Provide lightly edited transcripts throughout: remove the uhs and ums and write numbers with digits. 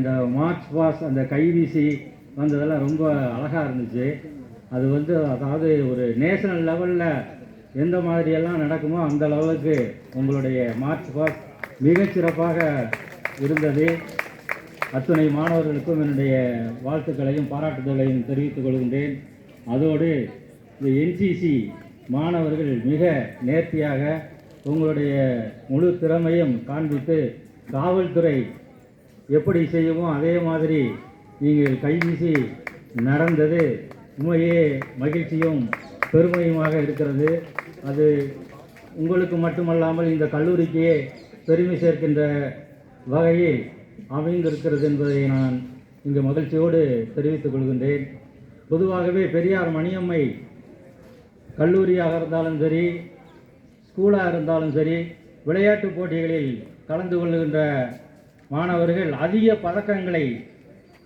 இந்த March pass அந்த கைவீசி வந்ததெல்லாம் ரொம்ப அழகாக இருந்துச்சு. அது அதாவது ஒரு நேஷனல் லெவலில் எந்த மாதிரியெல்லாம் நடக்குமோ அந்த லெவலுக்கு உங்களுடைய மார்ச் பாஸ் மிகச்சிறப்பாக இருந்தது. அத்துணை மாணவர்களுக்கும் என்னுடைய வாழ்த்துக்களையும் பாராட்டுதலையும் தெரிவித்துக் கொள்கின்றேன். அதோடு இந்த என்சிசி மாணவர்கள் மிக நேர்த்தியாக உங்களுடைய முழு திறமையும் காண்பித்து காவல்துறை எப்படி செய்யுமோ அதே மாதிரி நீங்கள் கைவீசி நடந்தது உண்மையே மகிழ்ச்சியும் பெருமையுமாக இருக்கிறது. அது உங்களுக்கு மட்டுமல்லாமல் இந்த கல்லூரிக்கே பெருமை சேர்க்கின்ற வகையில் அமைந்திருக்கிறது என்பதை நான் இங்கு மகிழ்ச்சியோடு தெரிவித்துக் கொள்கின்றேன். பொதுவாகவே பெரியார் மணியம்மை கல்லூரியாக இருந்தாலும் சரி, ஸ்கூலாக இருந்தாலும் சரி, விளையாட்டுப் போட்டிகளில் கலந்து கொள்கின்ற மாணவர்கள் அதிக பதக்கங்களை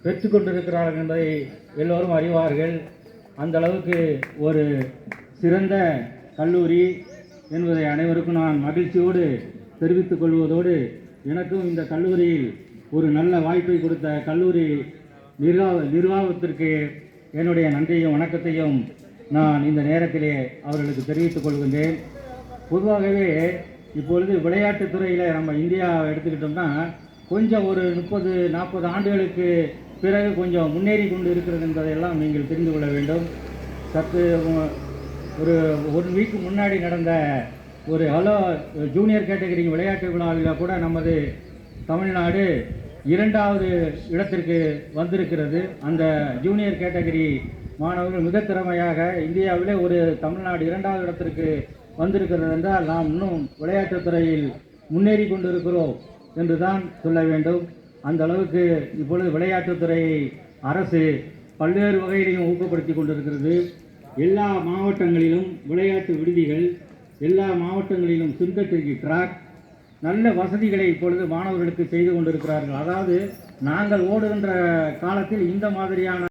பெற்றுக்கொண்டிருக்கிறார்கள் என்பதை எல்லோரும் அறிவார்கள். அந்த அளவுக்கு ஒரு சிறந்த கல்லூரி என்பதை அனைவருக்கும் நான் மகிழ்ச்சியோடு தெரிவித்துக் கொள்வதோடு, எனக்கும் இந்த கல்லூரியில் ஒரு நல்ல வாய்ப்பை கொடுத்த கல்லூரி நிர்வாகத்திற்கு என்னுடைய நன்றியும் வணக்கத்தையும் நான் இந்த நேரத்திலே அவர்களுக்கு தெரிவித்துக் கொள்கின்றேன். பொதுவாகவே இப்பொழுது விளையாட்டுத் துறையில் நம்ம இந்தியாவை எடுத்துக்கிட்டோம்னா கொஞ்சம் ஒரு 30-40 ஆண்டுகளுக்கு பிறகு கொஞ்சம் முன்னேறி கொண்டு இருக்கிறது என்பதையெல்லாம் நீங்கள் தெரிந்து கொள்ள வேண்டும். சற்று ஒரு வீக்கு முன்னாடி நடந்த ஒரு ஜூனியர் கேட்டகரி விளையாட்டு விழாவில் கூட நமது தமிழ்நாடு 2வது இடத்திற்கு வந்திருக்கிறது. அந்த ஜூனியர் கேட்டகரி மாணவர்கள் மிக திறமையாக இந்தியாவிலே ஒரு தமிழ்நாடு 2வது இடத்திற்கு வந்திருக்கிறது என்றால் நாம் இன்னும் விளையாட்டுத் துறையில் முன்னேறி கொண்டிருக்கிறோம் என்று தான் சொல்ல வேண்டும். அந்த அளவுக்கு இப்பொழுது விளையாட்டுத்துறையை அரசு பல்வேறு வகையிலையும் ஊக்கப்படுத்தி கொண்டிருக்கிறது. எல்லா மாவட்டங்களிலும் விளையாட்டு விடுதிகள், எல்லா மாவட்டங்களிலும் சிந்தட்டிக் ட்ராக், நல்ல வசதிகளை இப்பொழுது மாணவர்களுக்கு செய்து கொண்டிருக்கிறார்கள். அதாவது நாங்கள் ஓடுகின்ற காலத்தில் இந்த மாதிரியான